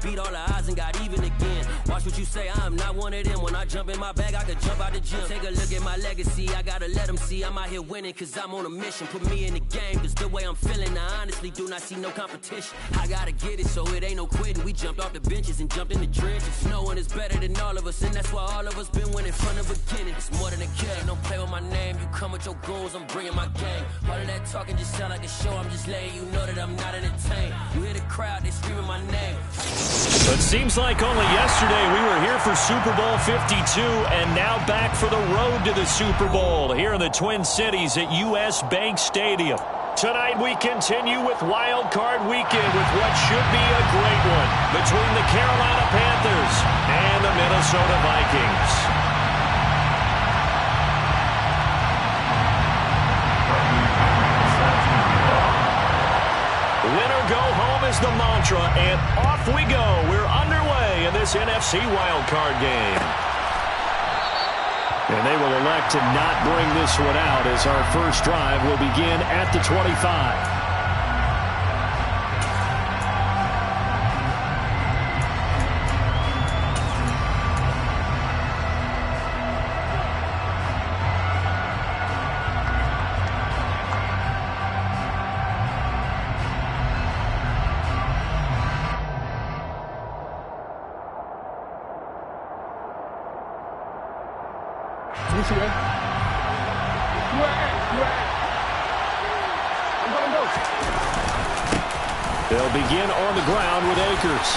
beat all the odds and got even again. Watch what you say, I'm not one of them. When I jump in my bag, I could jump out the gym. Take a look at my legacy, I gotta let them see I'm out here winning, cause I'm on a mission. Put me in the game, cause the way I'm feeling, I honestly do not see no competition. I gotta get it, so it ain't no quitting. We jumped off the benches and jumped in the trenches. No one is better than all of us, and that's why all of us been winning from the beginning. It's more than a game, don't play with my name. You come with your goons, I'm bringing my game. All of that talking just sound like a show, I'm just letting you know that I'm not entertained. You hear the crowd, they screaming my name. It seems like only yesterday we were here for Super Bowl 52, and now back for the road to the Super Bowl here in the Twin Cities at U.S. Bank Stadium. Tonight we continue with Wild Card Weekend with what should be a great one between the Carolina Panthers and the Minnesota Vikings. Winner go home is the mantra, and off we go. We're underway in this NFC wildcard game. And they will elect to not bring this one out as our first drive will begin at the 25. They'll begin on the ground with Akers.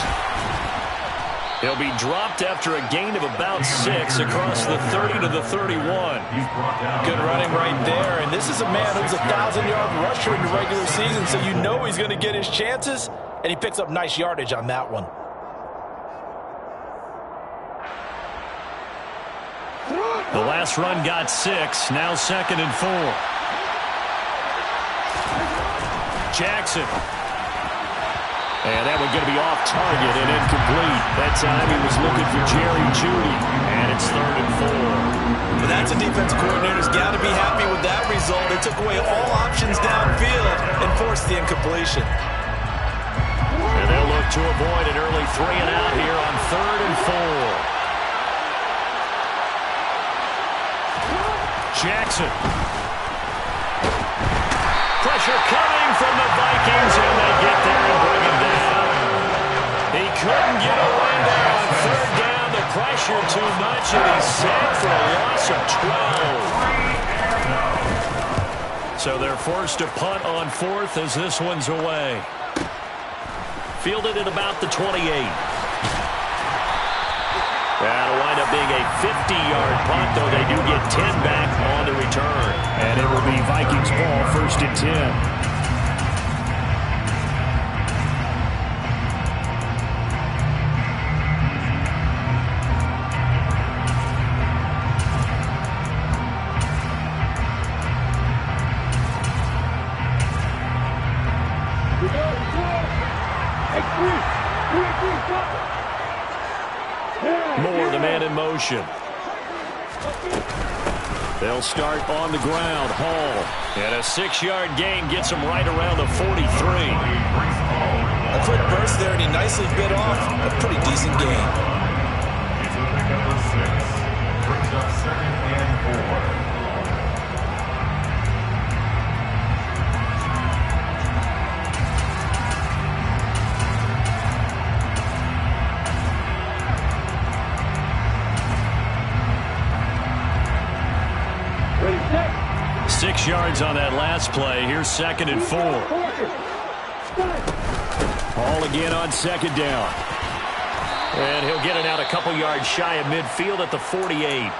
He'll be dropped after a gain of about 6 across the 30 to the 31. Good running right there, and this is a man who's a 1,000-yard rusher in the regular season, so you know he's going to get his chances, and he picks up nice yardage on that one. The last run got 6, now 2nd and 4. Jackson. And that one going to be off target and incomplete. That time he was looking for Jerry Jeudy, and it's 3rd and 4. But that's a defense coordinator's got to be happy with that result. They took away all options downfield and forced the incompletion. And they'll look to avoid an early 3 and out here on 3rd and 4. Jackson. Pressure coming from the Vikings, and they get there and bring him down. He couldn't get away there on 3rd down. The pressure too much, and he's sacked for a loss of 12. So they're forced to punt on 4th as this one's away. Fielded at about the 28. That'll wind up being a 50-yard punt, though they do get 10 back on the return. And it will be Vikings ball, 1st and 10. Moore, the man in motion. They'll start on the ground. Hall. And a 6-yard gain gets him right around the 43. A quick burst there, and he nicely bit off a pretty decent gain. Number 6 brings up 2nd and 4. Six yards on that last play. Here's 2nd and 4. Hall again on 2nd down. And he'll get it out a couple yards shy of midfield at the 48.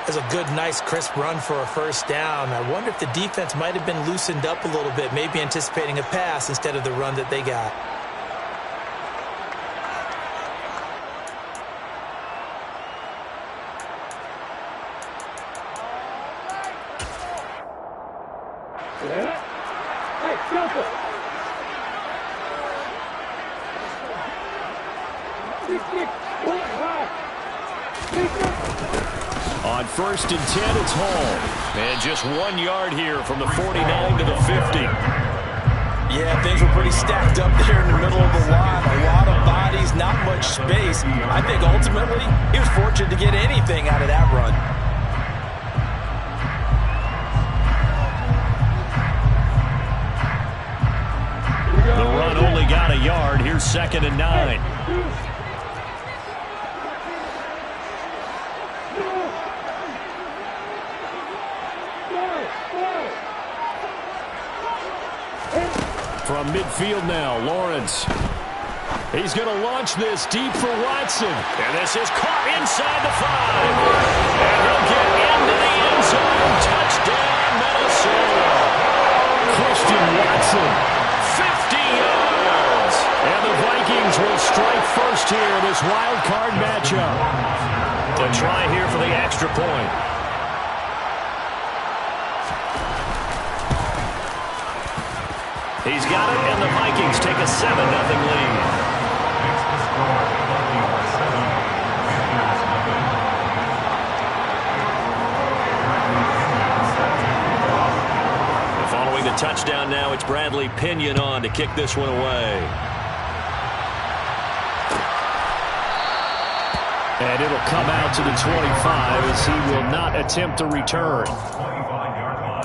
That's a good, nice, crisp run for a 1st down. I wonder if the defense might have been loosened up a little bit, maybe anticipating a pass instead of the run that they got. On 1st and 10, it's Hall. And just 1 yard here from the 49 to the 50. Yeah, things were pretty stacked up there in the middle of the line. A lot of bodies, not much space. I think ultimately he was fortunate to get anything out of that run. The run only got a yard. Here's 2nd and 9. From midfield now, Lawrence. He's going to launch this deep for Watson. And this is caught inside the 5. And he'll get into the end zone. Touchdown, Minnesota. Christian Watson, 50 yards. And the Vikings will strike first here in this wild card matchup. To try here for the extra point. He's got it, and the Vikings take a 7-0 lead. Makes the score 7. Following the touchdown now, it's Bradley Pinion on to kick this one away. And it'll come out to the 25 as he will not attempt a return. 25-yard line.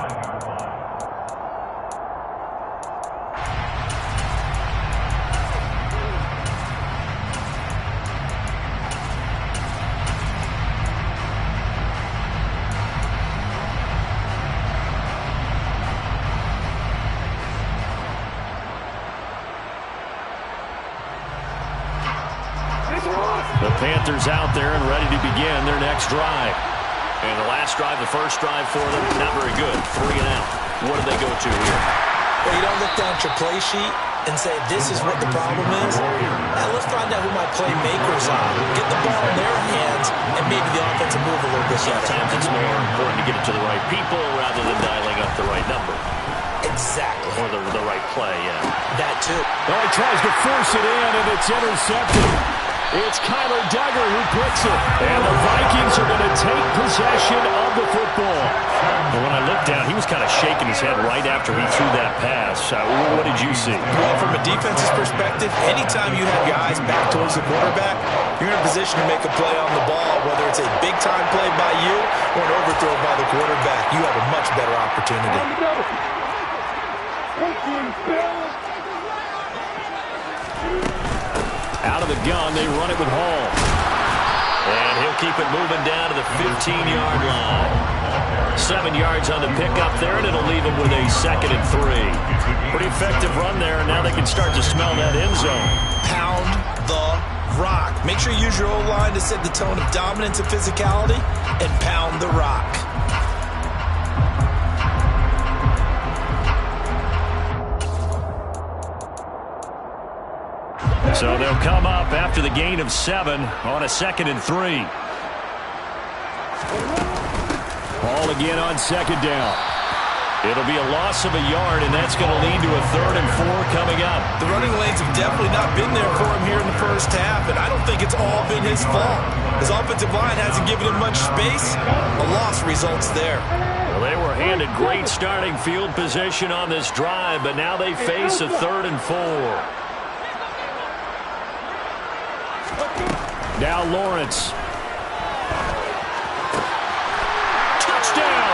The Panthers out there and ready to begin their next drive. And the last drive, the first drive for them, not very good. 3 and out. What do they go to here? Well, you don't look down at your play sheet and say, this is what the problem is. Now let's find out who my playmakers are. Get the ball in their hands, and maybe the offense will move a little bit better. Sometimes it's more important to get it to the right people rather than dialing up the right number. Exactly. Or the right play, yeah. That too. Oh, he tries to force it in, and it's intercepted. It's Kyler Duggar who puts it. And the Vikings are going to take possession of the football. And when I looked down, he was kind of shaking his head right after he threw that pass. What did you see? Well, from a defense's perspective, anytime you have your eyes back towards the quarterback, you're in a position to make a play on the ball, whether it's a big-time play by you or an overthrow by the quarterback. You have a much better opportunity. Out of the gun, they run it with Hall. And he'll keep it moving down to the 15-yard line. 7 yards on the pickup there, and it'll leave him with a 2nd and 3. Pretty effective run there, and now they can start to smell that end zone. Pound the rock. Make sure you use your O-line to set the tone of dominance and physicality, and pound the rock. So they'll come up after the gain of 7 on a 2nd and 3. Ball again on 2nd down. It'll be a loss of a yard, and that's going to lead to a 3rd and 4 coming up. The running lanes have definitely not been there for him here in the first half, and I don't think it's all been his fault. His offensive line hasn't given him much space. A loss results there. Well, they were handed great starting field position on this drive, but now they face a 3rd and 4. Now Lawrence. Touchdown!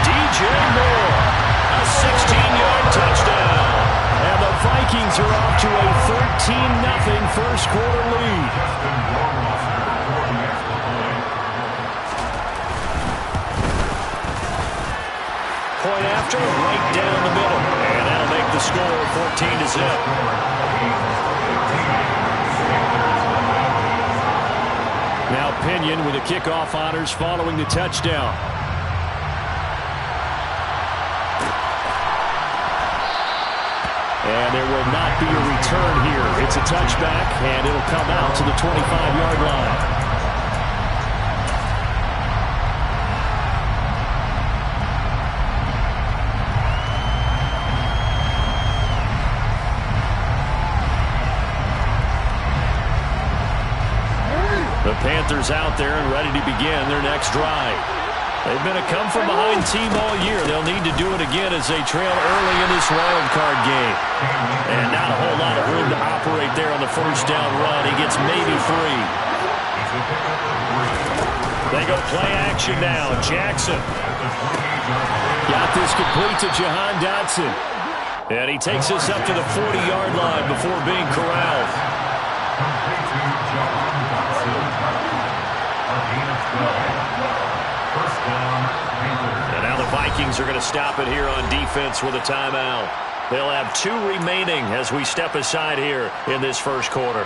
DJ Moore. A 16-yard touchdown. And the Vikings are off to a 13-0 first quarter lead. Point after, right down the middle. And that'll make the score 14-0. Now Pinion with the kickoff honors following the touchdown. And there will not be a return here. It's a touchback, and it'll come out to the 25-yard line. The Panthers out there and ready to begin their next drive. They've been a come-from-behind team all year. They'll need to do it again as they trail early in this wild card game. And not a whole lot of room to operate there on the first down run. He gets maybe 3. They go play action now. Jackson. Got this complete to Jahan Dotson. And he takes us up to the 40-yard line before being corralled. And now the Vikings are going to stop it here on defense with a timeout. They'll have 2 remaining as we step aside here in this first quarter.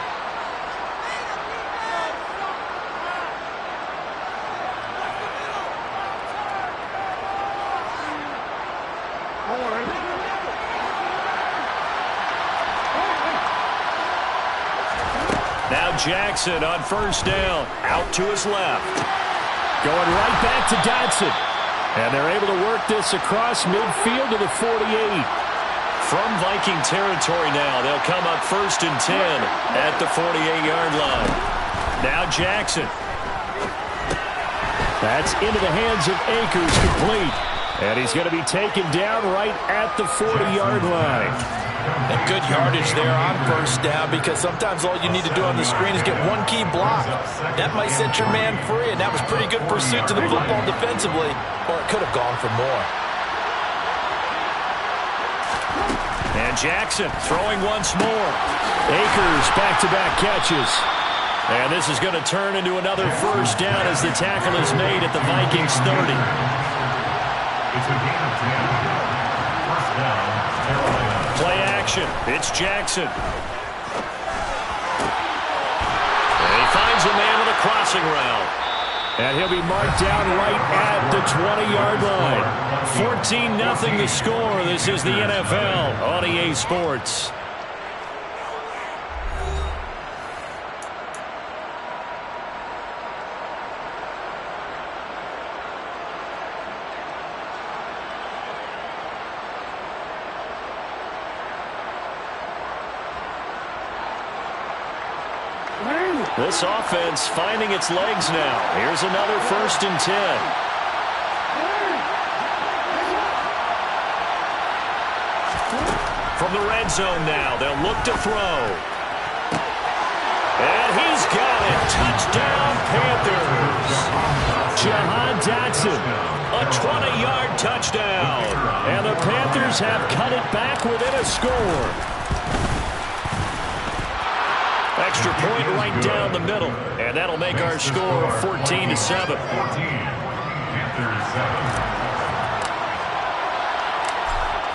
Now Jackson on first down, out to his left. Going right back to Dotson. And they're able to work this across midfield to the 48. From Viking territory now, they'll come up 1st and 10 at the 48-yard line. Now Jackson. That's into the hands of Akers, complete. And he's going to be taken down right at the 40-yard line. And good yardage there on first down, because sometimes all you need to do on the screen is get one key block. That might set your man free, and that was pretty good pursuit to the football defensively, or it could have gone for more. And Jackson throwing once more. Akers back-to-back catches. And this is going to turn into another first down as the tackle is made at the Vikings 30. It's a gain of 10. First down, Carolina. Play action. It's Jackson. And he finds a man with a crossing route. And he'll be marked down right at the 20-yard line. 14-0 the score. This is the NFL on EA Sports. This offense finding its legs now. Here's another 1st and 10. From the red zone now, they'll look to throw. And he's got it. Touchdown, Panthers. Jahan Dotson, a 20-yard touchdown. And the Panthers have cut it back within a score. Extra point right down the middle. And that'll make our score 14-7.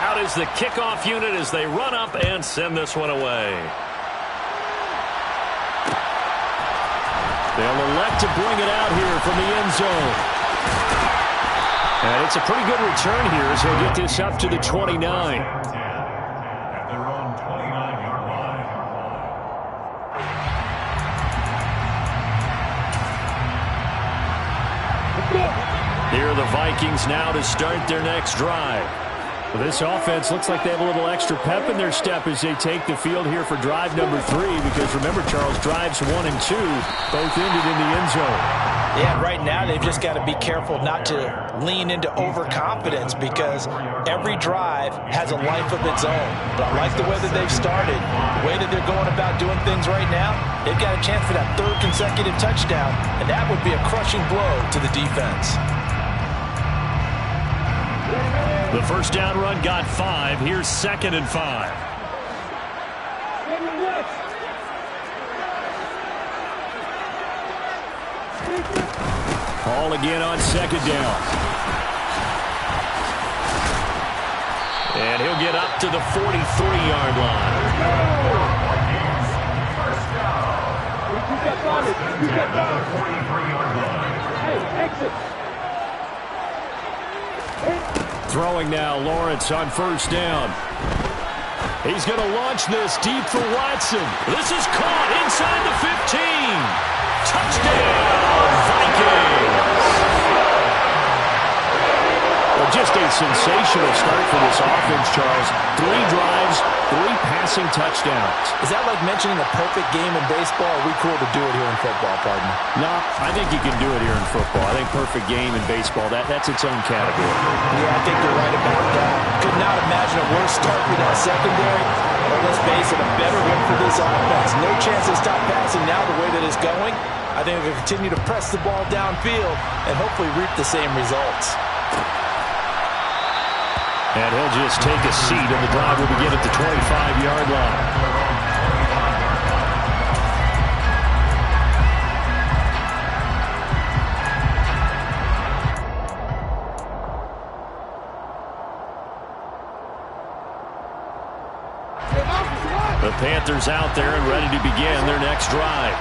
Out is the kickoff unit as they run up and send this one away. They'll elect to bring it out here from the end zone. And it's a pretty good return here as he'll get this up to the 29. Here are the Vikings now to start their next drive. Well, this offense looks like they have a little extra pep in their step as they take the field here for drive number 3. Because remember, Charles, drives 1 and 2 both ended in the end zone. Yeah, right now they've just got to be careful not to lean into overconfidence, because every drive has a life of its own. But I like the way that they've started, the way that they're going about doing things right now. They've got a chance for that 3rd consecutive touchdown, and that would be a crushing blow to the defense. The first down run got 5. Here's 2nd and 5. Ball again on 2nd down. And he'll get up to the 43-yard line. Throwing now, Lawrence on first down. He's going to launch this deep for Watson. This is caught inside the 15. Touchdown, Vikings. Well, just a sensational start for this offense, Charles. 3 drives, 3 passing touchdowns. Is that like mentioning a perfect game in baseball? Or are we cool to do it here in football, pardon? No, I think you can do it here in football. I think perfect game in baseball, that's its own category. Yeah, I think you're right about that. Could not imagine a worse start for that secondary. But let's face it, a better one for this offense. No chance to stop passing now the way that it's going. I think we can continue to press the ball downfield and hopefully reap the same results. And he'll just take a seat, and the drive will begin at the 25-yard line. The Panthers out there and ready to begin their next drive.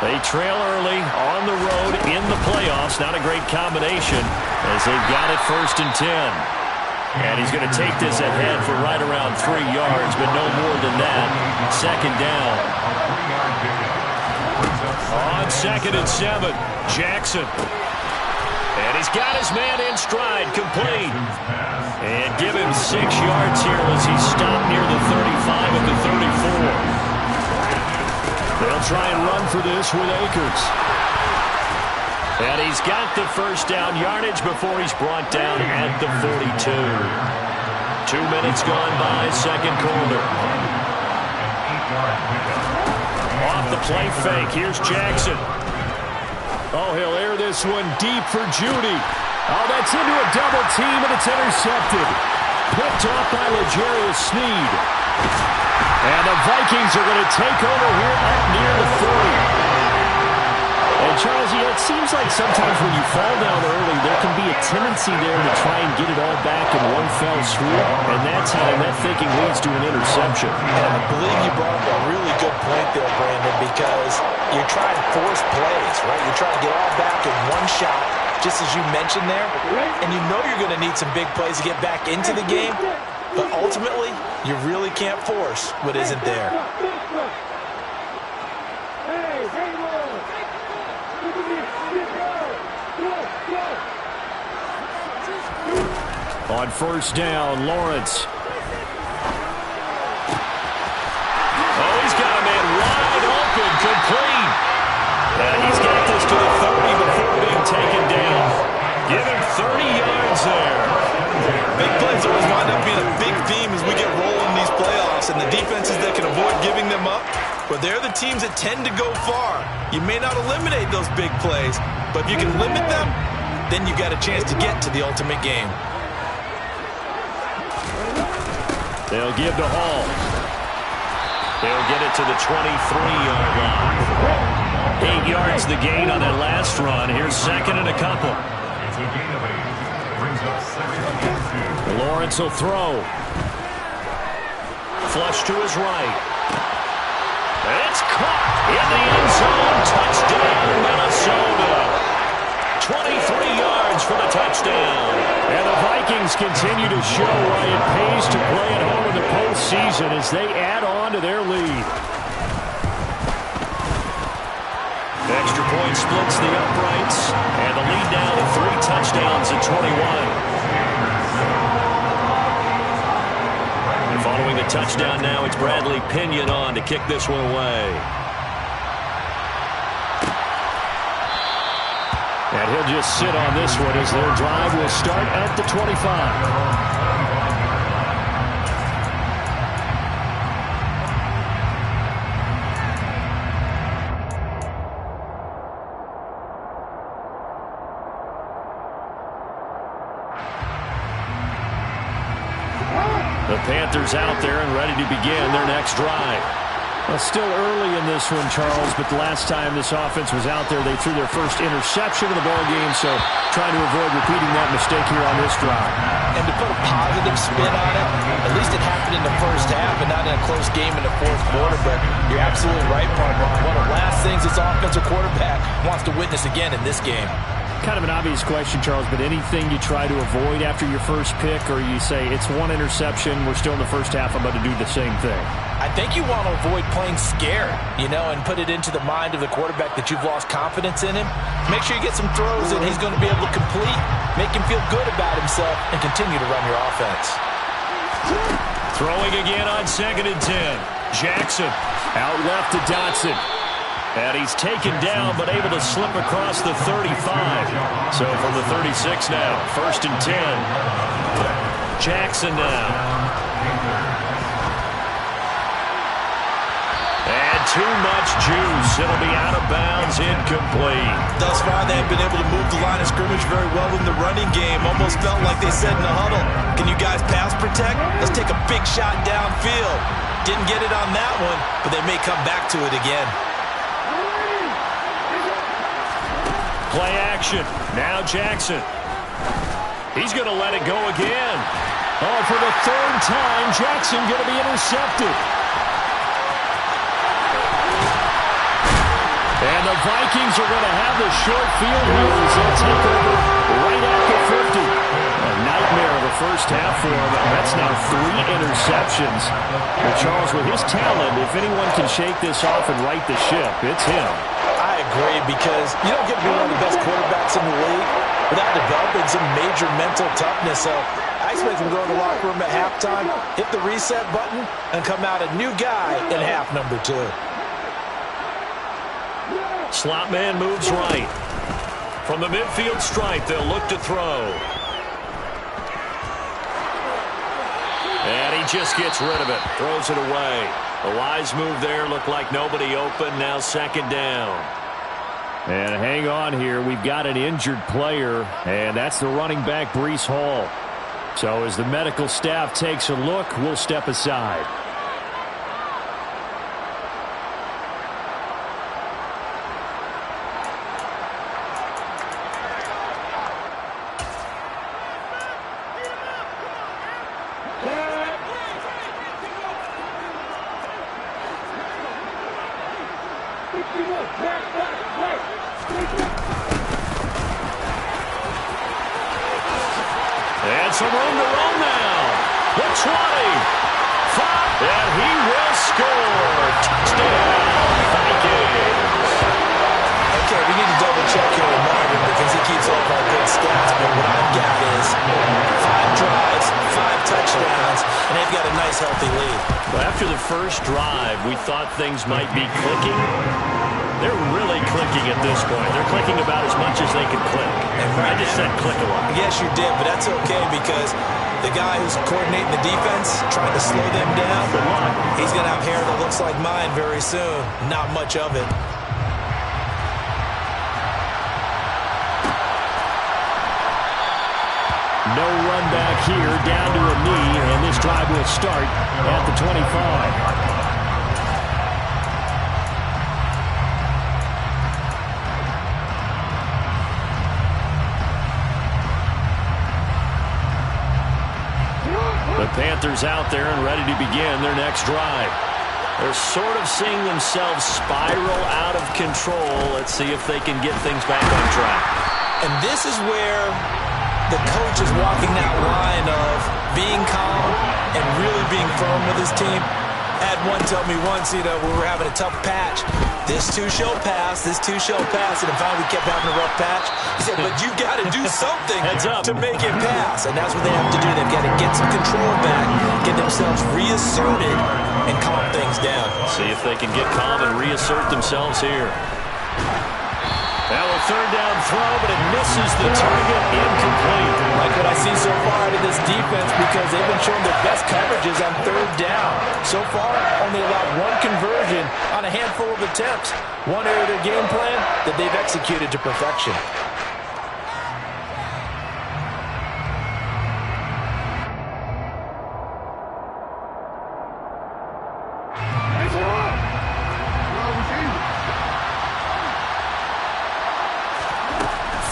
They trail early on the road in the playoffs. Not a great combination as they've got it 1st and 10. And he's going to take this ahead for right around 3 yards, but no more than that. 2nd down. On 2nd and 7, Jackson. And he's got his man in stride, complete. And give him 6 yards here as he stopped near the 35 of the 34. They'll try and run for this with Akers. And he's got the 1st down yardage before he's brought down at the 42. 2 minutes gone by, 2nd quarter. Off the play fake, here's Jackson. Oh, he'll air this one deep for Judy. Oh, that's into a double team, and it's intercepted. Picked off by L'Jarius Sneed. And the Vikings are going to take over here up near the 40. And, Charles, it seems like sometimes when you fall down early, there can be a tendency there to try and get it all back in one fell swoop. And that's how that thinking leads to an interception. And I believe you brought up a really good point there, Brandon, because you're trying to force plays, right? You're trying to get all back in one shot, just as you mentioned there. And you know you're going to need some big plays to get back into the game. But ultimately, you really can't force what isn't there. On 1st down, Lawrence. Oh, he's got a man wide open, complete. And he's got this to the 30 before being taken down. Give him 30 yards there. Big plays always wind up being a big theme as we get rolling in these playoffs, and the defenses that can avoid giving them up, but they're the teams that tend to go far. You may not eliminate those big plays, but if you can limit them, then you've got a chance to get to the ultimate game. They'll give to Hall. They'll get it to the 23-yard line. 8 yards the gain on that last run. Here's 2nd and a couple. It's a gain of 8. Brings up 2nd and 2. Lawrence will throw. Flush to his right. It's caught in the end zone. Touchdown, Minnesota. 23 yards for the touchdown. And the Vikings continue to show why it pays to play at home in the postseason as they add on to their lead. Extra point splits the uprights, and the lead now to 3 touchdowns at 21. And following the touchdown now, it's Bradley Pinion on to kick this one away. And he'll just sit on this one as their drive will start at the 25. The Panthers out there and ready to begin their next drive. Well, still early in this one, Charles, but the last time this offense was out there, they threw their first interception of the ballgame, so trying to avoid repeating that mistake here on this drive. And to put a positive spin on it, at least it happened in the first half and not in a close game in the 4th quarter, but you're absolutely right, partner. One of the last things this offensive quarterback wants to witness again in this game. Kind of an obvious question, Charles, but anything you try to avoid after your first pick, or you say it's one interception, we're still in the first half, I'm about to do the same thing? I think you want to avoid playing scared, and put it into the mind of the quarterback that you've lost confidence in him. Make sure you get some throws that he's going to be able to complete. make him feel good about himself, and continue to run your offense. Throwing again on 2nd and 10. Jackson out left to Dotson. And he's taken down, but able to slip across the 35. So from the 36 now, 1st and 10. Jackson now. And too much juice. It'll be out of bounds, incomplete. Thus far, they have been able to move the line of scrimmage very well in the running game. Almost felt like they said in the huddle, can you guys pass protect? Let's take a big shot downfield. Didn't get it on that one, but they may come back to it again. Play action. Now Jackson. He's going to let it go again. Oh, for the 3rd time, Jackson going to be intercepted. And the Vikings are going to have the short field here as they'll take over right at the 50. A nightmare of the first half for him. That's now 3 interceptions. But Charles, with his talent, if anyone can shake this off and right the ship, it's him. I agree, because you don't get to be one of the best quarterbacks in the league without developing some major mental toughness. So I expect him to go in the locker room at halftime, hit the reset button, and come out a new guy in half number 2. Slot man moves right. From the midfield stripe, they'll look to throw. And he just gets rid of it. Throws it away. A wise move there. Looked like nobody open. Now 2nd down. And hang on here. We've got an injured player, and that's the running back, Breece Hall. So as the medical staff takes a look, we'll step aside. And some room to run now. The 20. 5. And he will score. Touchdown, Vikings. Okay, we need to double-check here with Marvin because he keeps all of our good stats. But what I've got is 5 drives, 5 touchdowns, and they've got a nice, healthy lead. Well, after the first drive, we thought things might be clicking. They're really clicking at this point. They're clicking about as much as they can click. I just said click a lot. Yes, you did, but that's okay because the guy who's coordinating the defense, trying to slow them down, he's going to have hair that looks like mine very soon. Not much of it. No run back here, down to a knee, and this drive will start at the 25. The Panthers out there and ready to begin their next drive. They're sort of seeing themselves spiral out of control. Let's see if they can get things back on track. And this is where the coach is walking that line of being calm and really being firm with his team. Had one tell me once, we were having a tough patch. This too shall pass, this too shall pass. And finally we kept having a rough patch. He said, but you got to do something to make it pass. And that's what they have to do. They've got to get some control back, get themselves reasserted, and calm things down. See if they can get calm and reassert themselves here. Now a 3rd down throw, but it misses the target, incomplete. Like what I see so far out of this defense because they've been showing their best coverages on 3rd down. So far, only allowed 1 conversion on a handful of attempts. One area of their game plan that they've executed to perfection.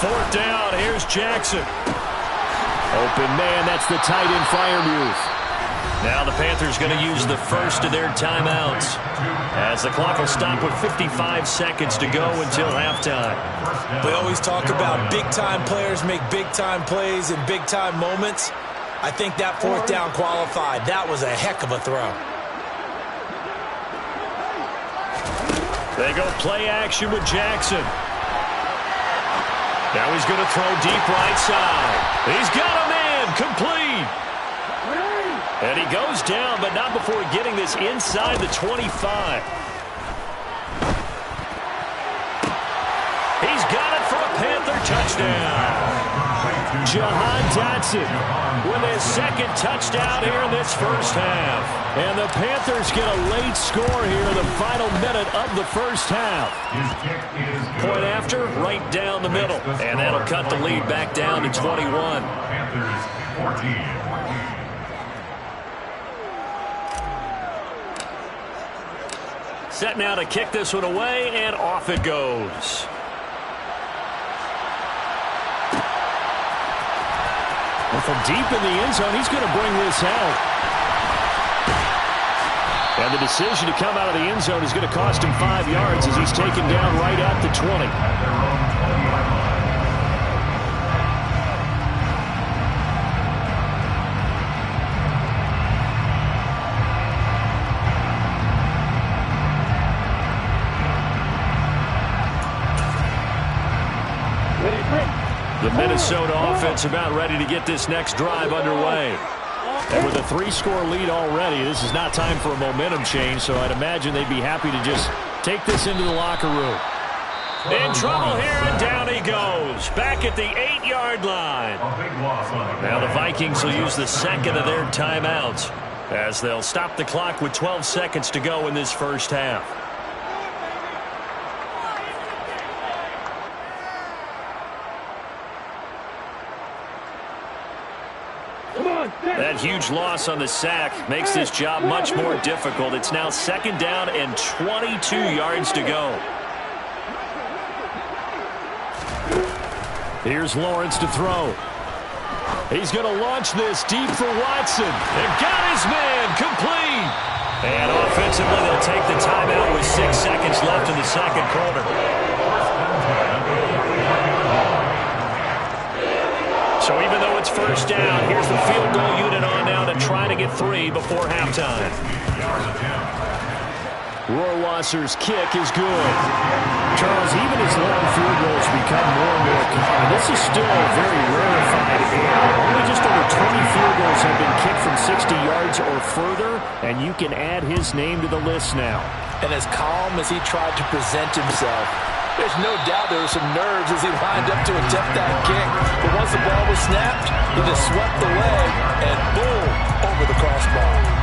Fourth down, here's Jackson. Open man, that's the tight end Freiermuth. Now the Panthers going to use the first of their timeouts as the clock will stop with 55 seconds to go until halftime. We always talk about big-time players make big-time plays in big-time moments. I think that 4th down qualified. That was a heck of a throw. They go play action with Jackson. Now he's going to throw deep right side. He's got a man, complete. And he goes down, but not before getting this inside the 25. He's got it for a Panther touchdown. Jahan Dotson with his second touchdown here in this first half. And the Panthers get a late score here in the final minute of the first half. Point after, right down the middle. And that'll cut the lead back down to 21. Panthers 14. Set now to kick this one away, and off it goes. And from deep in the end zone, he's going to bring this out. And the decision to come out of the end zone is going to cost him 5 yards as he's taken down right at the 20. The Minnesota offense about ready to get this next drive underway. And with a 3-score lead already, this is not time for a momentum change, so I'd imagine they'd be happy to just take this into the locker room. In trouble here, and down he goes. Back at the 8-yard line. Now the Vikings will use the second of their timeouts as they'll stop the clock with 12 seconds to go in this first half. That huge loss on the sack makes this job much more difficult. It's now second down and 22 yards to go. Here's Lawrence to throw. He's going to launch this deep for Watson. And got his man complete. And offensively, they'll take the timeout with 6 seconds left in the second quarter. So even though it's first down, here's the field goal unit on now to try to get 3 before halftime. Rohrwasser's kick is good. Charles, even as long field goals become more and more common, this is still very rarefied air. Only just over 20 field goals have been kicked from 60 yards or further, and you can add his name to the list now. And as calm as he tried to present himself, there's no doubt there were some nerves as he lined up to attempt that kick. But once the ball was snapped, he just swept the leg and boom, over the crossbar.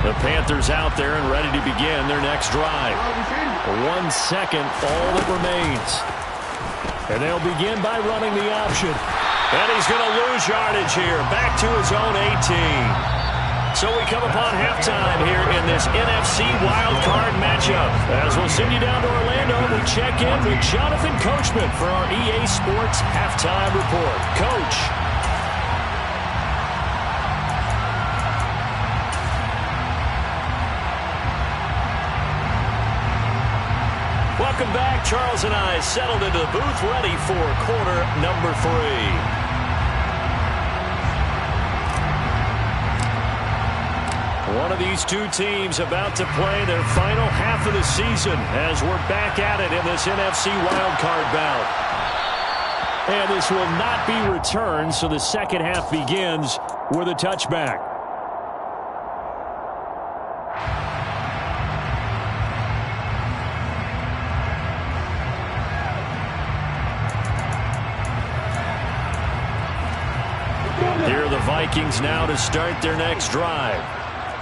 The Panthers out there and ready to begin their next drive. 1 second, all that remains. And they'll begin by running the option. And he's going to lose yardage here, back to his own 18. So we come upon halftime here in this NFC wildcard matchup. As we'll send you down to Orlando, we check in with Jonathan Coachman for our EA Sports Halftime Report. Coach. Welcome back. Charles and I settled into the booth ready for quarter number 3. One of these two teams about to play their final half of the season as we're back at it in this NFC wildcard bout. And this will not be returned, so the second half begins with a touchback. Here are the Vikings now to start their next drive.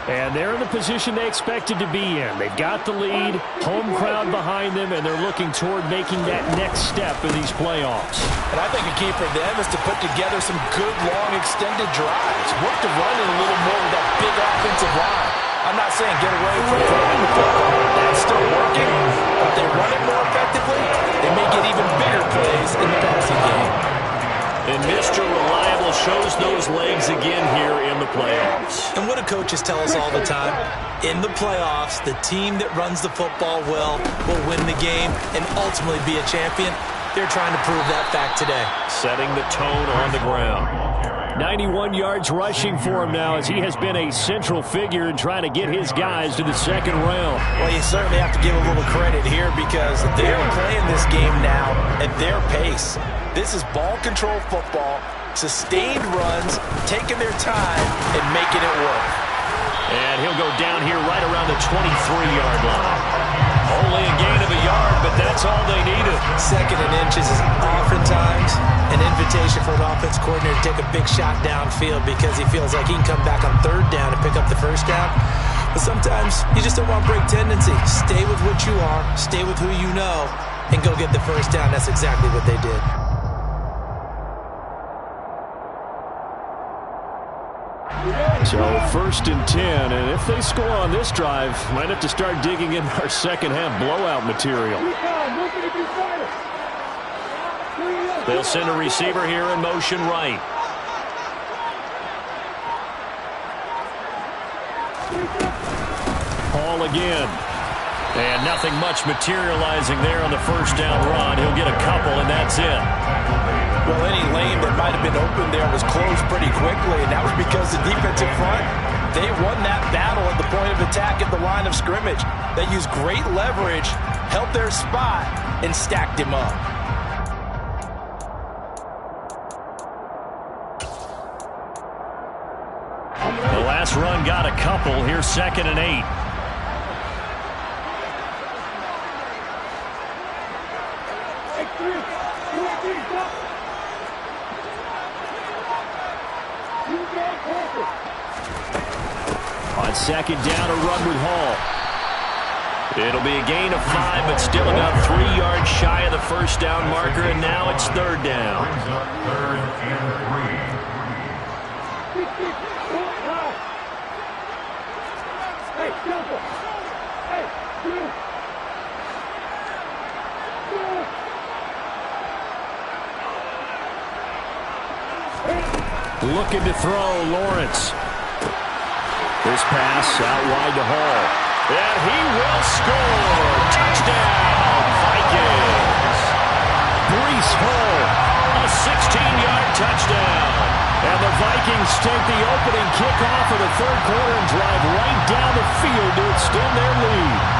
And they're in the position they expected to be in. They've got the lead, home crowd behind them, and they're looking toward making that next step in these playoffs. And I think a key for them is to put together some good, long, extended drives. Work to run it a little more with that big offensive line. I'm not saying get away from throwing the football. That's still working. But if they run it more effectively, they may get even bigger plays in the passing game. And Mr. Reliable shows those legs again here in the playoffs. And what do coaches tell us all the time? In the playoffs, the team that runs the football well will win the game and ultimately be a champion. They're trying to prove that fact today. Setting the tone on the ground. 91 yards rushing for him now as he has been a central figure in trying to get his guys to the second round. Well, you certainly have to give a little credit here because they're playing this game now at their pace. This is ball control football, sustained runs, taking their time and making it work. And he'll go down here right around the 23-yard line. Only a gain of a yard, but that's all they needed. Second and inches is oftentimes an invitation for an offense coordinator to take a big shot downfield because he feels like he can come back on third down and pick up the first down. But sometimes you just don't want break tendency. Stay with what you are, stay with who you know, and go get the first down. That's exactly what they did. So 1st and 10, and if they score on this drive, might have to start digging in our second half blowout material. They'll send a receiver here in motion right. Hall again. And nothing much materializing there on the first down run. He'll get a couple, and that's it. Well, any lane that might have been open there was closed pretty quickly, and that was because the defensive front, they won that battle at the point of attack at the line of scrimmage. They used great leverage, held their spot, and stacked him up. The last run got a couple. Here's 2nd and 8. On 2nd down, a run with Hall. It'll be a gain of 5, but still about 3 yards shy of the first down marker, and now it's 3rd down. Brings up 3rd and 3. Looking to throw, Lawrence. This pass out wide to Hall. And he will score. Touchdown, Vikings. Breece Hall. A 16-yard touchdown. And the Vikings take the opening kickoff of the 3rd quarter and drive right down the field to extend their lead.